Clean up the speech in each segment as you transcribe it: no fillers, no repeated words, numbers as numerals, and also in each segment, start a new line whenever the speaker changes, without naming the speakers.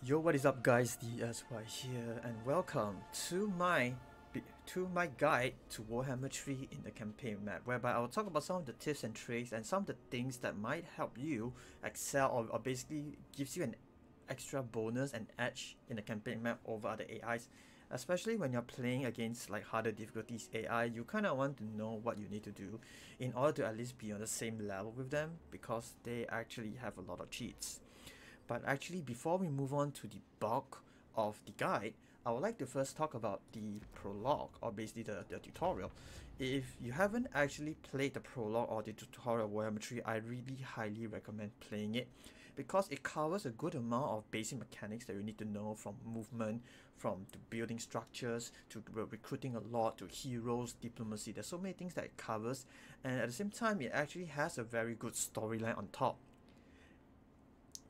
Yo, what is up guys, DSY here and welcome to my guide to Warhammer 3 in the campaign map, whereby I will talk about some of the tips and tricks and some of the things that might help you excel or basically gives you an extra bonus and edge in the campaign map over other AIs. Especially when you're playing against like harder difficulties AI, you kind of want to know what you need to do in order to at least be on the same level with them, because they actually have a lot of cheats. But actually, before we move on to the bulk of the guide, I would like to first talk about the prologue, or basically the tutorial. If you haven't actually played the prologue or the tutorial of Warhammer 3, I really highly recommend playing it, because it covers a good amount of basic mechanics that you need to know, from movement, from to building structures, to recruiting a lot, to heroes, diplomacy. There's so many things that it covers, and at the same time it actually has a very good storyline on top.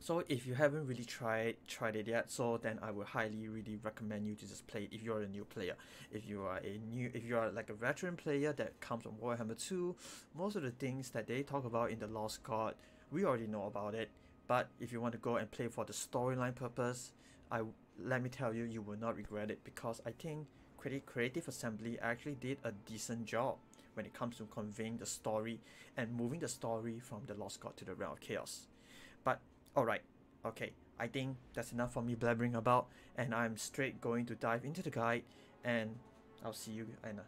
So if you haven't really tried it yet, so then I would highly really recommend you to just play it if you're a new player. If you are like a veteran player that comes from Warhammer 2, most of the things that they talk about in the Lost God, we already know about it. But if you want to go and play for the storyline purpose, let me tell you, you will not regret it, because I think Creative Assembly actually did a decent job when it comes to conveying the story and moving the story from the Lost God to the Realm of Chaos. But alright, okay, I think that's enough for me blabbering about, and I'm straight going to dive into the guide, and I'll see you in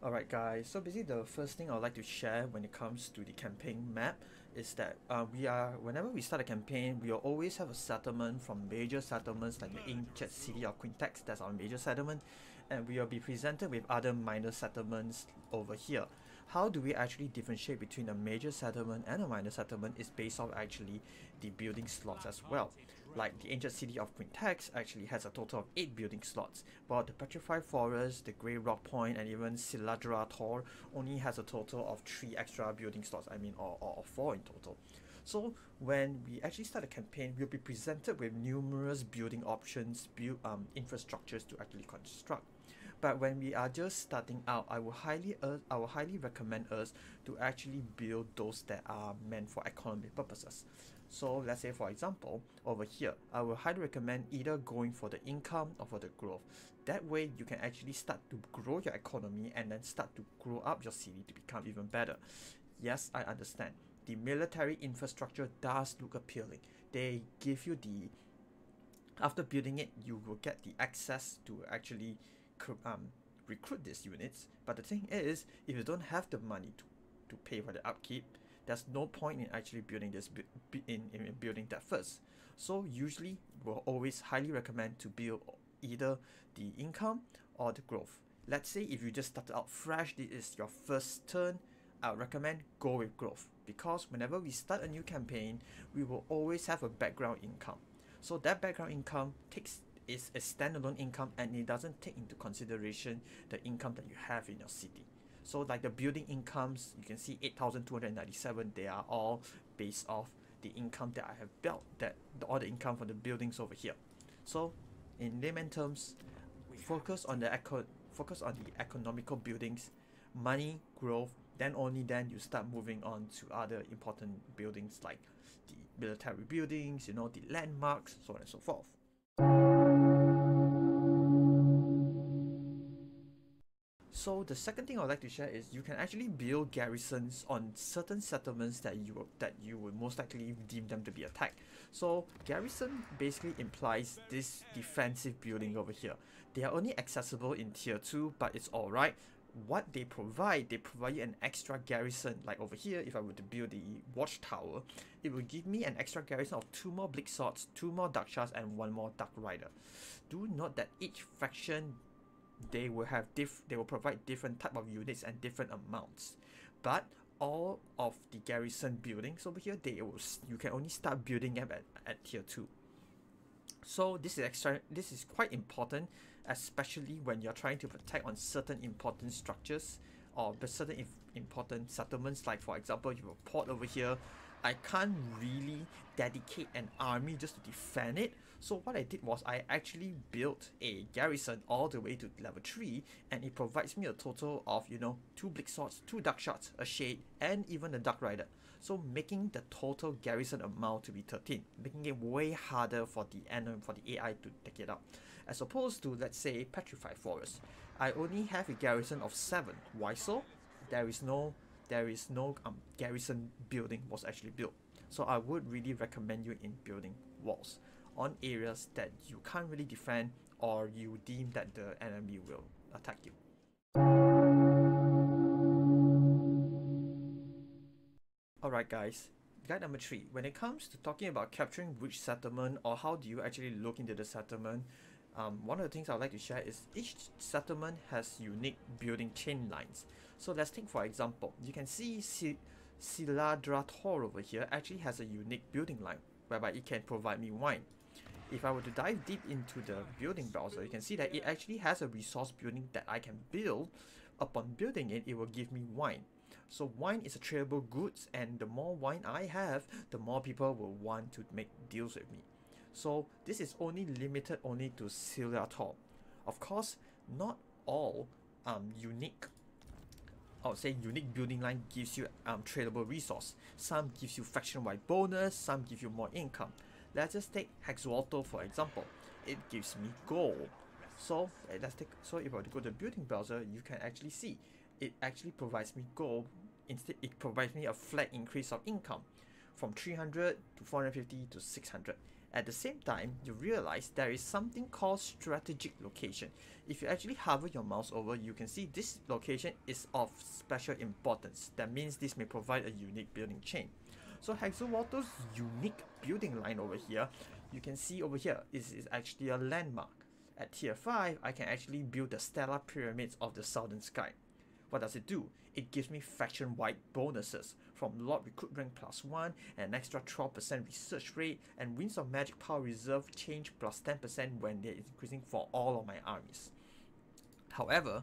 Alright guys, so basically the first thing I would like to share when it comes to the campaign map is that whenever we start a campaign, we will always have a settlement from major settlements like the ancient city of Quintex. That's our major settlement, and we will be presented with other minor settlements over here. How do we actually differentiate between a major settlement and a minor settlement is based on actually the building slots as well. Like the ancient city of Quintex actually has a total of 8 building slots, while the Petrified Forest, the Grey Rock Point, and even Siladra Tor only has a total of 3 extra building slots, or 4 in total. So when we actually start a campaign, we'll be presented with numerous building options, infrastructures to actually construct. But when we are just starting out, I will highly recommend us to actually build those that are meant for economic purposes. So let's say, for example, over here, I will highly recommend either going for the income or for the growth. That way you can actually start to grow your economy and then start to grow up your city to become even better. Yes, I understand. The military infrastructure does look appealing. They give you after building it, you will get the access to actually recruit these units. But the thing is, if you don't have the money to pay for the upkeep, there's no point in actually building this in building that first. So usually we'll always highly recommend to build either the income or the growth. Let's say if you just started out fresh, this is your first turn, I would recommend go with growth, because whenever we start a new campaign, we will always have a background income. So that background income is a standalone income, and it doesn't take into consideration the income that you have in your city. So like the building incomes, you can see 8,297, they are all based off the income that I have built, all the income from the buildings over here. So in layman terms, focus on the economical buildings, money, growth, then only then you start moving on to other important buildings like the military buildings, the landmarks, so on and so forth. So the second thing I would like to share is you can actually build garrisons on certain settlements that you would most likely deem them to be attacked. So garrison basically implies this defensive building over here. They are only accessible in tier 2, but it's alright. What they provide you an extra garrison. Like over here, if I were to build the watchtower, it will give me an extra garrison of 2 more Bleak Swords, 2 more Dark Shards, and 1 more Dark Rider. Do note that each faction, they will provide different type of units and different amounts, but all of the garrison buildings over here, you can only start building them at tier 2. So this is quite important, especially when you're trying to protect on certain important structures or certain important settlements. Like for example, you have a port over here. I can't really dedicate an army just to defend it. So what I did was I actually built a garrison all the way to level 3, and it provides me a total of, you know, 2 Bleak Swords, 2 Dark Shots, a Shade, and even a Dark Rider. So making the total garrison amount to be 13, making it way harder for the enemy, for the AI to take it out. As opposed to, let's say, Petrified Forest. I only have a garrison of 7. Why so? There is no garrison building was actually built. So I would really recommend you in building walls on areas that you can't really defend or you deem that the enemy will attack you. Alright guys, guide number 3. When it comes to talking about capturing which settlement or how do you actually look into the settlement, one of the things I would like to share is each settlement has unique building chain lines. So let's take for example, you can see Siladrator over here actually has a unique building line whereby it can provide me wine. If I were to dive deep into the building browser, you can see that it actually has a resource building that I can build. Upon building it, it will give me wine. So wine is a tradable goods, and the more wine I have, the more people will want to make deals with me. So this is only limited only to Siladrator. Of course, not all unique building line gives you tradable resource. Some gives you faction-wide bonus, some give you more income. Let's just take Hexwater for example. It gives me gold. So if I were to go to the building browser, you can actually see it actually provides me gold. Instead, it provides me a flat increase of income from 300 to 450 to 600. At the same time, you realize there is something called strategic location. If you actually hover your mouse over, you can see this location is of special importance. That means this may provide a unique building chain. So Hexwater's unique building line over here, you can see over here is actually a landmark. At tier 5, I can actually build the stellar pyramids of the southern sky. What does it do? It gives me faction-wide bonuses from Lord Recruit Rank +1, an extra 12% research rate, and Winds of Magic Power Reserve change +10% when they're increasing for all of my armies. However,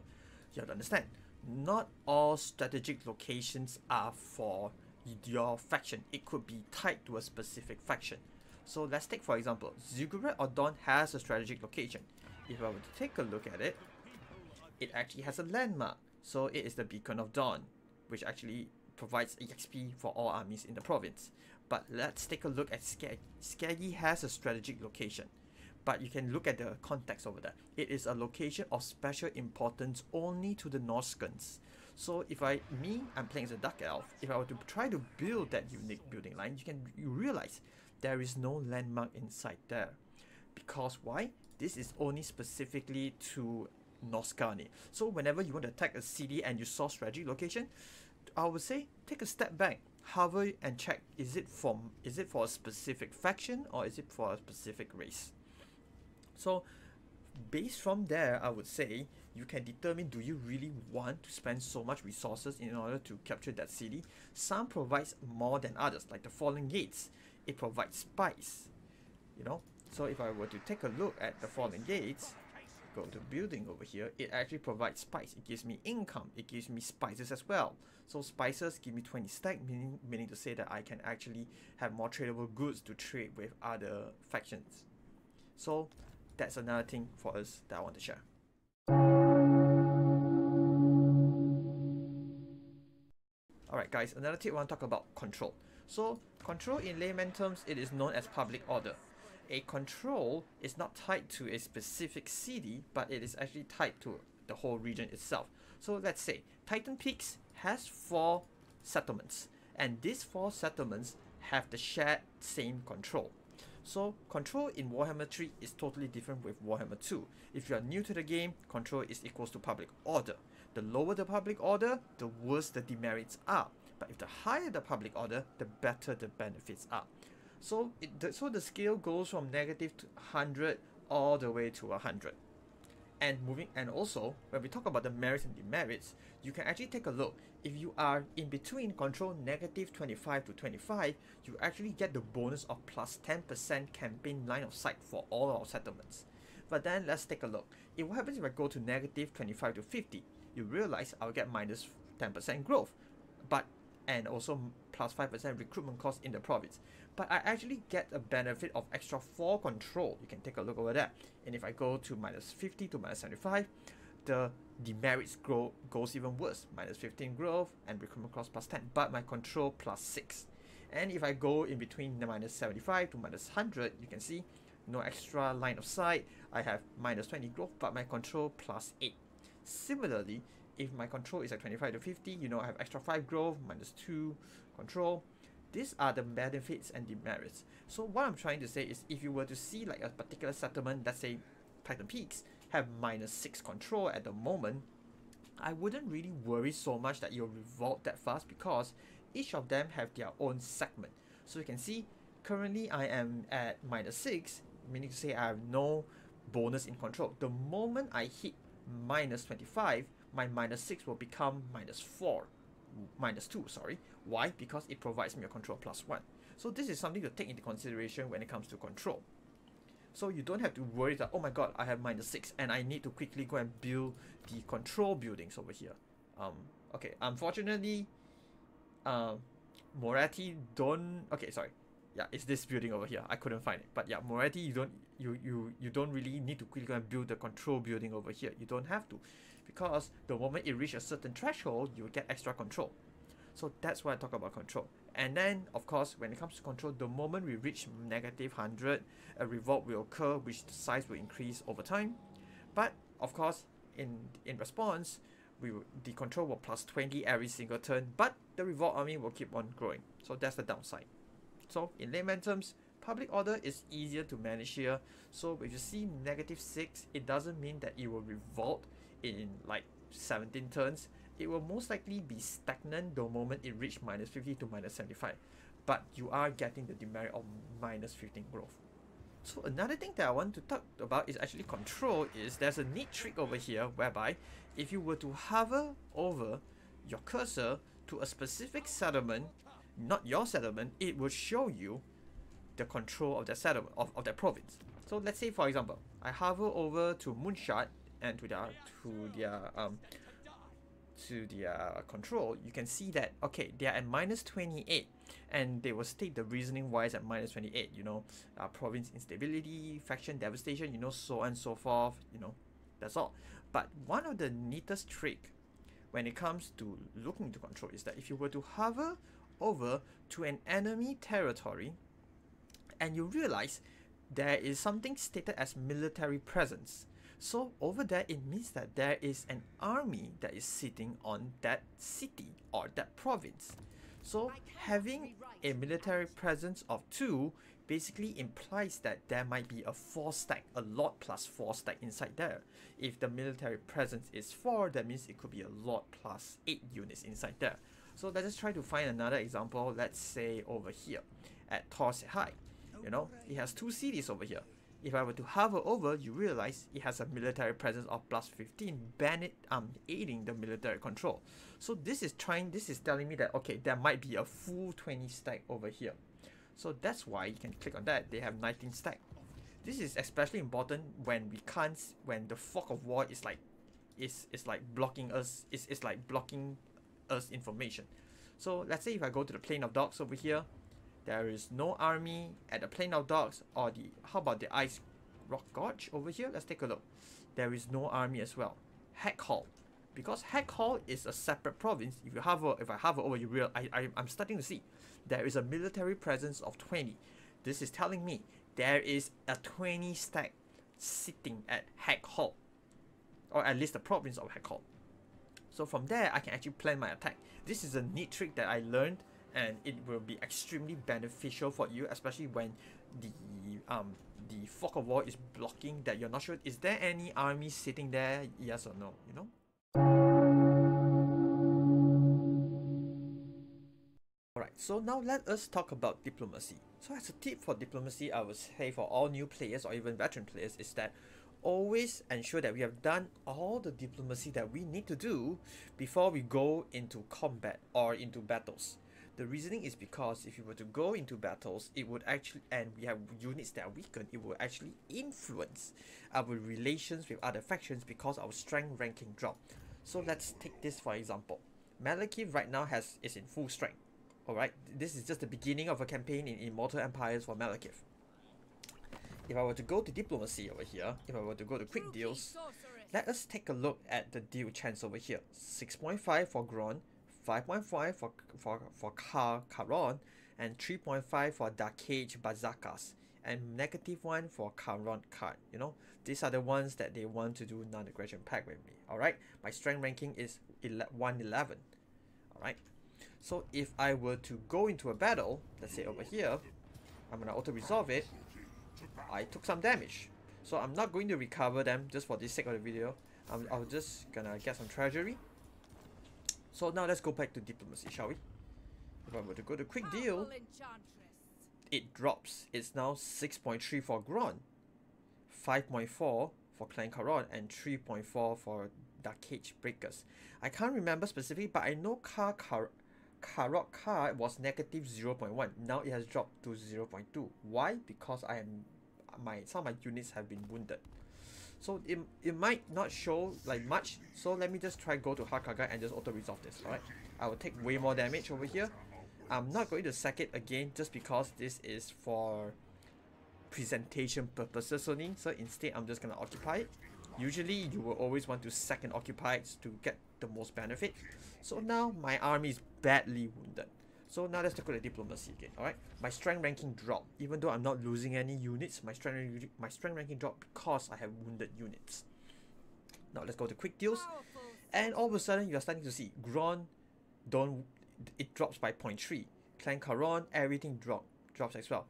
you have to understand, not all strategic locations are for your faction. It could be tied to a specific faction. So let's take for example, Ziggurat or Dawn has a strategic location. If I were to take a look at it, it actually has a landmark. So it is the Beacon of Dawn, which actually provides EXP for all armies in the province. But let's take a look at Skaggy. Skaggy has a strategic location, but you can look at the context over there. It is a location of special importance only to the Norskans. So if I'm playing as a Dark Elf, if I were to try to build that unique building line, you realize there is no landmark inside there. Because why? This is only specifically to Noskani. So whenever you want to attack a city and you saw strategic location, I would say take a step back, hover and check, is it for a specific faction or is it for a specific race? So based from there, I would say you can determine, do you really want to spend so much resources in order to capture that city? Some provides more than others, like the Fallen Gates. It provides spice, you know. So if I were to take a look at the Fallen Gates, go to building over here, it actually provides spice. It gives me income, it gives me spices as well. So spices give me 20 stack, meaning to say that I can actually have more tradable goods to trade with other factions. So that's another thing for us that I want to share. Alright guys, another tip I want to talk about control. So control in layman terms, it is known as public order. A control is not tied to a specific city, but it is actually tied to the whole region itself. So let's say Titan Peaks has 4 settlements, and these 4 settlements have the shared same control. So control in Warhammer 3 is totally different with Warhammer 2. If you are new to the game, control is equals to public order. The lower the public order, the worse the demerits are. But if the higher the public order, the better the benefits are. So the scale goes from negative to 100 all the way to 100. And also, when we talk about the merits and demerits, you can actually take a look. If you are in between control negative 25 to 25, you actually get the bonus of plus 10% campaign line of sight for all our settlements. But then let's take a look. What happens if I go to negative 25 to 50? You realize I'll get minus 10% growth, and also plus 5% recruitment cost in the province. But I actually get a benefit of extra 4 control. You can take a look over that. And if I go to minus 50 to minus 75, the demerits goes even worse. Minus 15 growth and recruitment cost plus 10, but my control plus 6. And if I go in between the minus 75 to minus 100, you can see no extra line of sight. I have minus 20 growth, but my control plus 8. Similarly, if my control is at 25 to 50, you know I have extra 5 growth, minus 2 control. These are the benefits and demerits. So what I'm trying to say is, if you were to see like a particular settlement, let's say Titan Peaks, have minus 6 control at the moment, I wouldn't really worry so much that you'll revolt that fast, because each of them have their own segment. So you can see currently I am at minus 6, meaning to say I have no bonus in control. The moment I hit minus 25, my minus 6 will become minus 2, sorry. Why? Because it provides me a control plus 1. So this is something to take into consideration when it comes to control. So you don't have to worry that, oh my god, I have minus 6 and I need to quickly go and build the control buildings over here. Okay, unfortunately, Moretti don't, okay, sorry. Yeah, it's this building over here. I couldn't find it. But yeah, Moretti, you don't really need to quickly go and build the control building over here. You don't have to, because the moment it reaches a certain threshold, you get extra control. So that's why I talk about control. And then, of course, when it comes to control, the moment we reach negative 100, a revolt will occur, which the size will increase over time. But of course, in response, the control will plus 20 every single turn, but the revolt army will keep on growing. So that's the downside. So in layman terms, public order is easier to manage here. So if you see negative 6, it doesn't mean that it will revolt in like 17 turns. It will most likely be stagnant the moment it reaches minus 50 to minus 75. But you are getting the demerit of minus 15 growth. So another thing that I want to talk about is actually control. Is there's a neat trick over here whereby if you were to hover over your cursor to a specific settlement, not your settlement, it will show you the control of that settlement, of that province. So let's say, for example, I hover over to Moonshot and to their control, you can see that, okay, they are at minus 28, and they will state the reasoning why it's at minus 28, you know, province instability, faction devastation, you know, so on and so forth, you know, that's all. But one of the neatest trick when it comes to looking into control is that if you were to hover over to an enemy territory and you realize there is something stated as military presence, so over there it means that there is an army that is sitting on that city or that province. So having a military presence of 2 basically implies that there might be a 4 stack, a lot plus 4 stack inside there. If the military presence is 4, that means it could be a lot plus 8 units inside there. So let's just try to find another example. Let's say over here at Torsehai, you know, it has 2 cities over here. If I were to hover over, you realize it has a military presence of plus 15, aiding the military control. So this is telling me that, okay, there might be a full 20 stack over here. So that's why you can click on that. They have 19 stack. This is especially important when when the fog of war is like blocking us. It's like blocking us information. So let's say if I go to the Plain of Dogs over here, there is no army at the Plain of Dogs, or how about the Ice Rock Gorge over here? Let's take a look. There is no army as well. Hack Hall, because Hack Hall is a separate province. If I hover over, you realize I'm starting to see there is a military presence of 20. This is telling me there is a 20 stack sitting at Hack Hall, or at least the province of Hack Hall. So from there, I can actually plan my attack. This is a neat trick that I learned, and it will be extremely beneficial for you, especially when the fog of war is blocking, that you're not sure, is there any army sitting there, yes or no, you know? Alright, so now let us talk about diplomacy. So as a tip for diplomacy, I would say for all new players or even veteran players, is that always ensure that we have done all the diplomacy that we need to do before we go into combat or into battles. The reasoning is because if you were to go into battles, it would actually, and we have units that are weakened, it will actually influence our relations with other factions because our strength ranking drop. So let's take this for example. Malekith right now is in full strength. Alright, this is just the beginning of a campaign in Immortal Empires for Malekith. If I were to go to diplomacy over here, if I were to go to quick deals, let us take a look at the deal chance over here. 6.5 for Gron, 5.5 for Karon, and 3.5 for Darkage Bazakas, and -1 for Karon card. You know, these are the ones that they want to do non-aggression pact with me. Alright, my strength ranking is 111. Alright, so if I were to go into a battle, let's say over here, I'm gonna auto-resolve it. I took some damage, so I'm not going to recover them just for the sake of the video. I'm just gonna get some treasury. So now let's go back to diplomacy, shall we? If I were to go to quick deal, it drops. It's now 6.3 for Gron, 5.4 for Clan Karon, and 3.4 for Darkage Breakers. I can't remember specifically, but I know Karok card was -0.1. Now it has dropped to 0.2. Why? Because some of my units have been wounded. So it might not show like much. So let me just try go to Hakaga and just auto resolve this. Alright, I will take way more damage over here. I'm not going to sack it again just because this is for presentation purposes only. So instead I'm just gonna occupy it. Usually you will always want to sack and occupy it to get the most benefit. So now my army is badly wounded. So now let's take a look at diplomacy again. Alright, my strength ranking dropped. Even though I'm not losing any units, my strength ranking dropped because I have wounded units. Now let's go to quick deals, and all of a sudden you're starting to see Gron it drops by 0.3. Clan Karon, everything drops as well.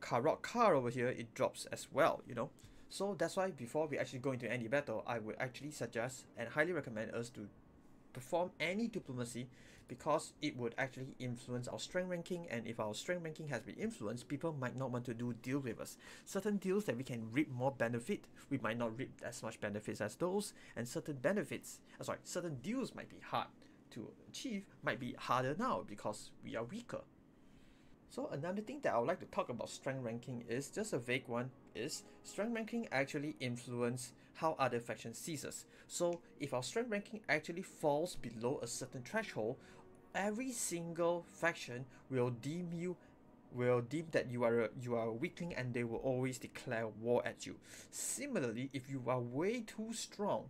Karok Kar over here, it drops as well, you know. So that's why before we actually go into any battle, I would actually suggest and highly recommend us to perform any diplomacy, because it would actually influence our strength ranking, and if our strength ranking has been influenced, people might not want to do deal with us. Certain deals that we can reap more benefit, we might not reap as much benefits as those, and certain deals might be hard to achieve, might be harder now because we are weaker. So another thing that I would like to talk about strength ranking is just a vague one, is strength ranking actually influence how other factions sees us. So if our strength ranking actually falls below a certain threshold, every single faction will deem that you are a weakling, and they will always declare war at you. Similarly, if you are way too strong,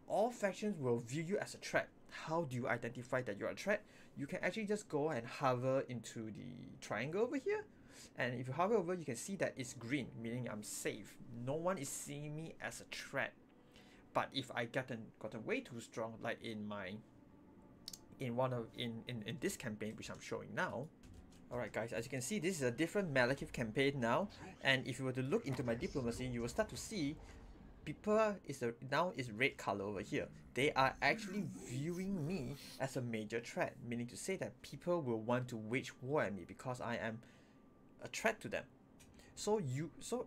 all factions will view you as a threat. How do you identify that you're a threat? You can actually just go and hover into the triangle over here, and if you hover over, you can see that it's green, meaning I'm safe. No one is seeing me as a threat. But if I gotten way too strong, like in this campaign which I'm showing now. Alright guys, as you can see, this is a different Malekith campaign now, and if you were to look into my diplomacy, you will start to see people now is red color over here. They are actually viewing me as a major threat, meaning to say that people will want to wage war at me because I am a threat to them. So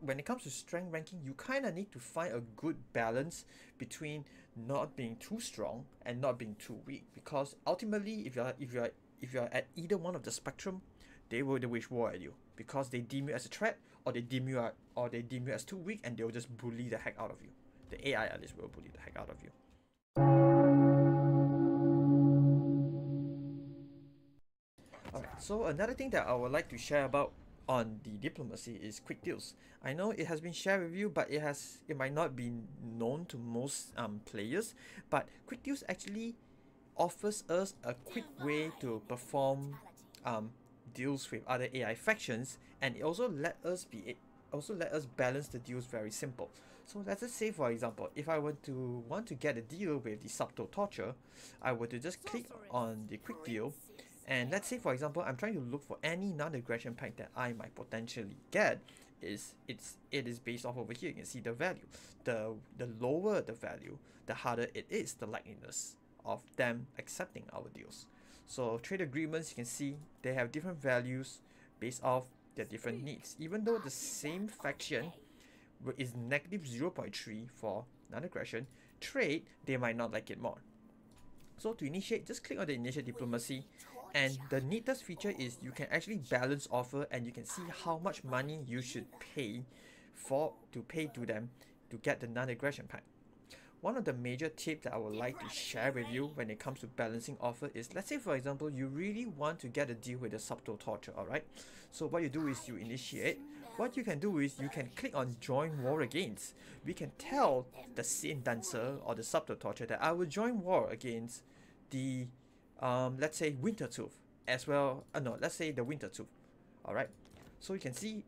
when it comes to strength ranking, you kind of need to find a good balance between not being too strong and not being too weak, because ultimately if you're at either one of the spectrum, they will wage war at you because they deem you as a threat, or they deem you as too weak, and they will just bully the heck out of you. The AI at least will bully the heck out of you. Okay, so another thing that I would like to share about on the diplomacy is quick deals. I know it has been shared with you, but it might not be known to most players, but quick deals actually offers us a quick way to perform deals with other AI factions, and it also let us balance the deals very simple. So let's just say, for example, if I want to get a deal with the subtle torture, I were to just click on the quick deal, and let's say, for example, I'm trying to look for any non-aggression pact that I might potentially get. It is based off over here. You can see the value. The lower the value, the harder it is the likeliness of them accepting our deals. So trade agreements, you can see they have different values based off their different needs. Even though the same faction is -0.3 for non-aggression, trade, they might not like it more. So to initiate, just click on the initiate diplomacy, and the neatest feature is you can actually balance offer, and you can see how much money you should pay to them to get the non-aggression pact. one of the major tips that I would like to share with you when it comes to balancing offer is, let's say for example, you really want to get a deal with a subtle torture, alright? So what you do is you initiate. What you can do is you can click on join war against. We can tell the scene dancer or the subtle torture that I will join war against the let's say winter tooth as well. No, let's say the winter tooth. Alright. So you can see.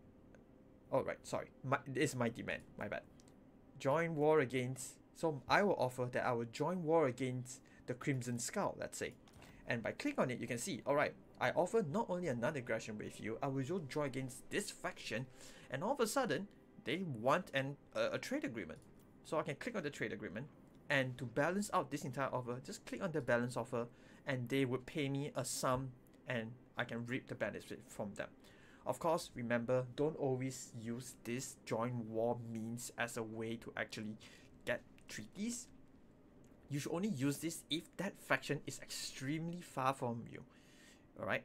Alright, sorry. This is my demand. My bad. Join war against. So I will offer that I will join war against the Crimson Skull, let's say. And by click on it, you can see, alright, I offer not only another aggression with you, I will just join against this faction, and all of a sudden, they want a trade agreement. So I can click on the trade agreement, and to balance out this entire offer, just click on the balance offer, and they would pay me a sum, and I can reap the benefit from them. Of course, remember, don't always use this join war means as a way to actually get treaties. You should only use this if that faction is extremely far from you. Alright?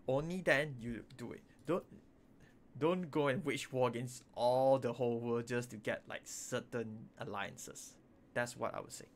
Only then you do it. Don't go and wage war against all the whole world just to get like certain alliances. That's what I would say.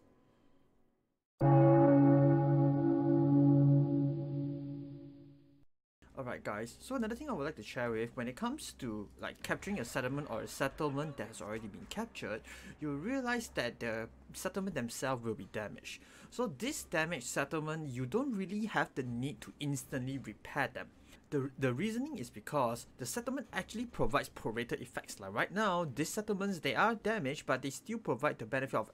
Alright guys, so another thing I would like to share with, when it comes to like capturing a settlement or a settlement that has already been captured, you'll realize that the settlement themselves will be damaged. So this damaged settlement, you don't really have the need to instantly repair them. The reasoning is because the settlement actually provides prorated effects. Like right now, these settlements, they are damaged, but they still provide the benefit of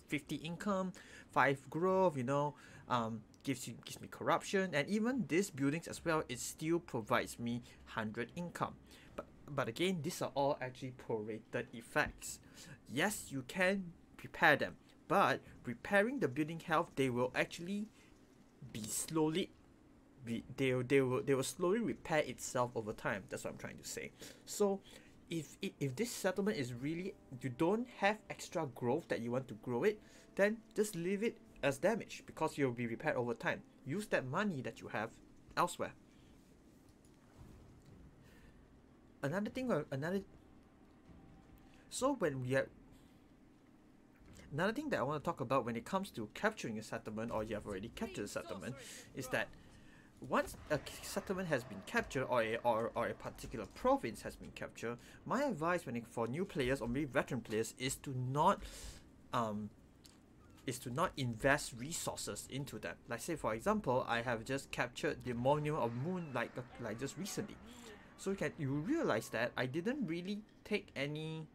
50 income, 5 growth, you know, gives me corruption, and even these buildings as well, it still provides me 100 income. But again, these are all actually prorated effects. Yes, you can repair them, but repairing the building health, they will actually be slowly they will slowly repair itself over time. That's what I'm trying to say. So if this settlement is really, you don't have extra growth that you want to grow it, then just leave it as damage, because you'll be repaired over time. Use that money that you have elsewhere. Another thing that I want to talk about when it comes to capturing a settlement, or you have already captured a settlement, is that once a settlement has been captured, or a particular province has been captured, my advice for new players or maybe veteran players is to not invest resources into them. Like say for example, I have just captured the Monument of Moon like just recently. So you realize that I didn't really take any,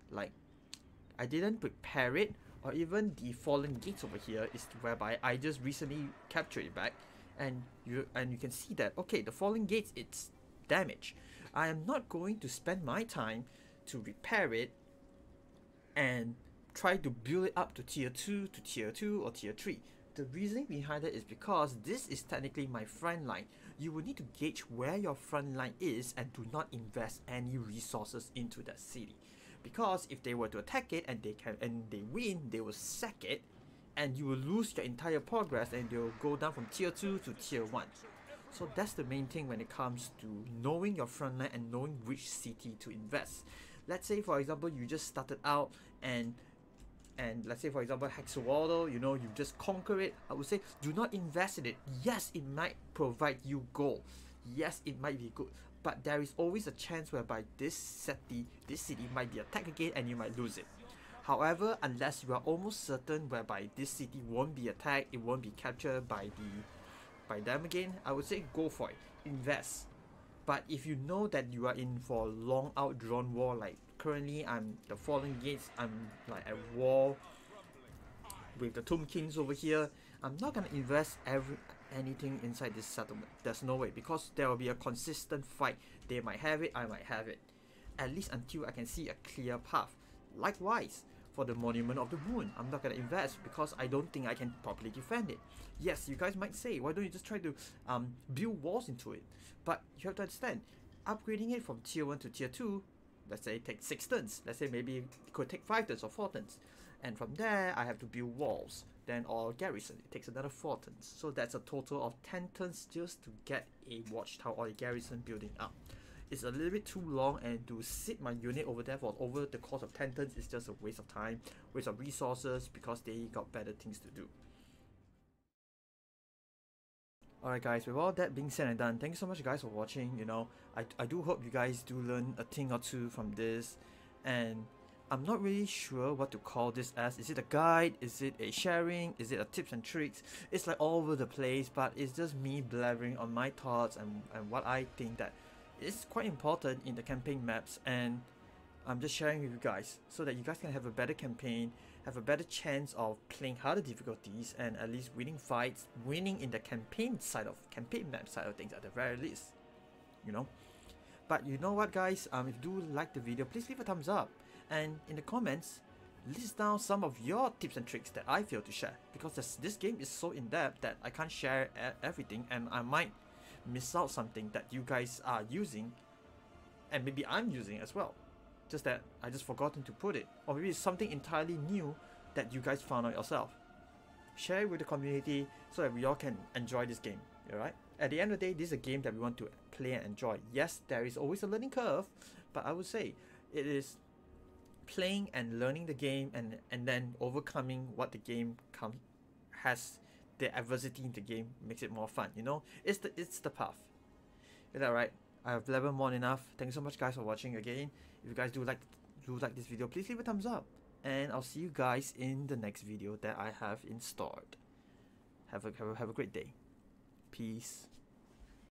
I didn't prepare it, or even the Fallen Gates over here is whereby I just recently captured it back, and you can see that, okay, the Fallen Gates, it's damaged. I am not going to spend my time to repair it and try to build it up to tier 2 or tier 3. The reason behind it is because this is technically my front line. You will need to gauge where your front line is and do not invest any resources into that city. Because if they were to attack it and they win, they will sack it, and you will lose your entire progress, and they'll go down from tier 2 to tier 1. So that's the main thing when it comes to knowing your front line and knowing which city to invest. Let's say for example, you just started out and let's say for example Hexawaldo, you know, you just conquer it. I would say do not invest in it. Yes, it might provide you gold. Yes, it might be good, but there is always a chance whereby this city might be attacked again and you might lose it. However, unless you are almost certain whereby this city won't be attacked, it won't be captured by them again, I would say go for it. Invest. But if you know that you are in for a long outdrawn war, like currently I'm the Fallen Gates, I'm like at war with the Tomb Kings over here, I'm not gonna invest anything inside this settlement. There's no way, because there will be a consistent fight. They might have it, I might have it. At least until I can see a clear path. Likewise, for the Monument of the Moon, I'm not gonna invest because I don't think I can properly defend it. Yes, you guys might say, why don't you just try to build walls into it? But you have to understand, upgrading it from tier 1 to tier 2, let's say it takes 6 turns. Let's say maybe it could take 5 turns or 4 turns. And from there, I have to build walls. Then or Garrison, it takes another 4 turns. So that's a total of 10 turns just to get a watchtower or a garrison building up. it's a little bit too long, and to sit my unit over there for over the course of 10 turns is just a waste of time, waste of resources, because they got better things to do. Alright guys, with all that being said and done, thank you so much guys for watching. You know, I do hope you guys do learn a thing or two from this, and I'm not really sure what to call this as. Is it a guide? Is it a sharing? Is it a tips and tricks? It's like all over the place, but it's just me blabbering on my thoughts and what I think that is quite important in the campaign maps, and I'm just sharing with you guys so that you guys can have a better campaign, have a better chance of playing harder difficulties, and at least winning fights, winning in the campaign map side of things at the very least, you know. But you know what guys, if you do like the video, please leave a thumbs up, and in the comments list down some of your tips and tricks that I failed to share, because this game is so in-depth that I can't share everything, and I might miss out something that you guys are using, and maybe I'm using as well, just that I just forgotten to put it, or maybe it's something entirely new that you guys found out yourself. Share it with the community so that we all can enjoy this game. Alright? At the end of the day, this is a game that we want to play and enjoy. Yes, there is always a learning curve, but I would say it is playing and learning the game, and then overcoming what the game has, the adversity in the game makes it more fun. You know, it's the path. Is that right? I have blabbered more than enough. Thank you so much guys for watching again. If you guys do like this video, please leave a thumbs up, and I'll see you guys in the next video that I have in store. Have a great day. Peace.